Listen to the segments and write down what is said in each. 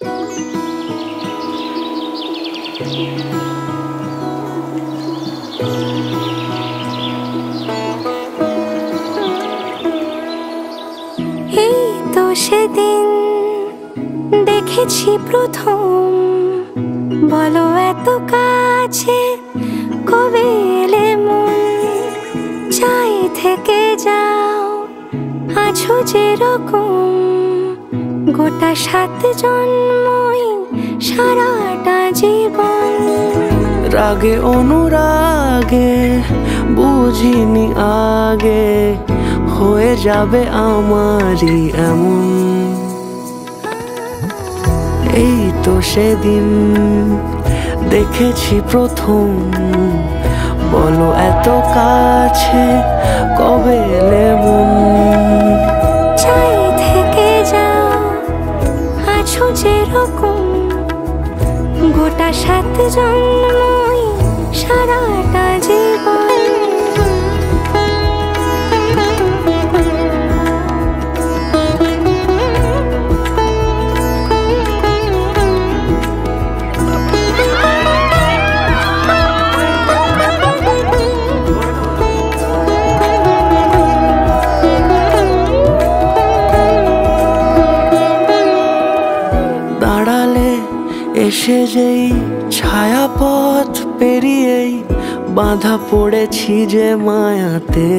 এই তো সেদিন দেখেছি প্রথম, বলো এত কাছে কবে এলে মন। চাই থেকে যাও আছো যেরকম, গোটা 7 জন্মই সারাটা জীবন। রাগে অনুরাগে বুঝিনি আগে, হয়ে যাবে আমারই এমন। এই তো সেদিন দেখেছি প্রথম, বলো এত কাছে কবে এলে মন। চাই থেকে যাও আছো যেরকম, গোটা 7 জন্মই সারাটা জীবন। দাঁড়ালে এসে যেই ছায়াপথ পেরিয়েই বাঁধা পড়েছি যে মায়াতে।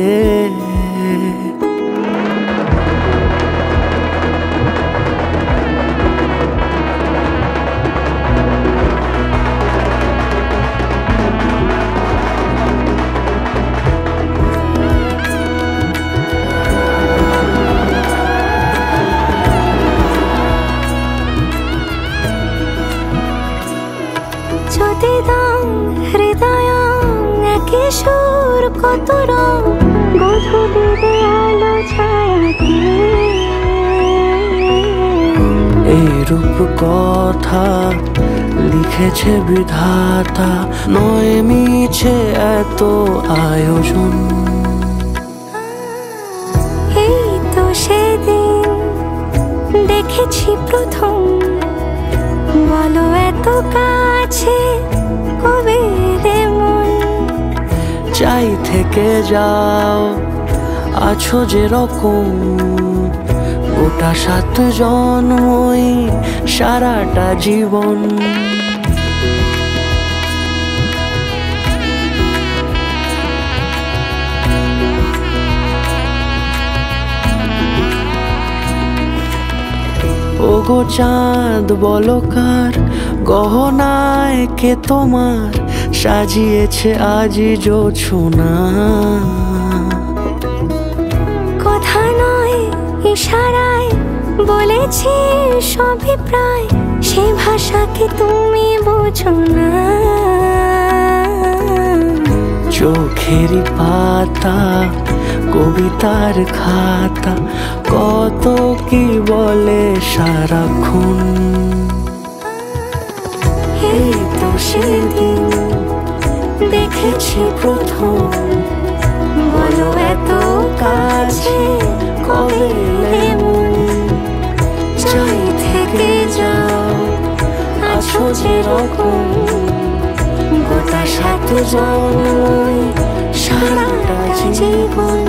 যদি দাও হৃদয় একে সুর কত রং, গধু দিবে আলো ছায়াতে। এই রূপ কথা লিখেছে বিধাতা, নয় মিছে এত আয়োজন। এই তো সেদিন দেখেছি প্রথম, বলো এত কাছে কবে এলে মন। চাই থেকে যাও আছো যেরকম, গোটা 7 জন্মই সারাটা জীবন। ওগো চাঁদ বলো কার গহনায় কে তোমার সাজিয়েছে আজি জোছনা। কথা নয় ইশারায় বলেছি অভিপ্রায়, সে ভাষাকে তুমি বোঝো না। চোখেরই পাতা কবিতার খাতা, কত কি বলে সারাক্ষণ। এই তো সেদিন দেখেছি প্রথম, বলো এত কাছে কবে এলে মন। চাই থেকে যাও আছো যেরকম, গোটা 7 জন্মই সারাটা জীবন।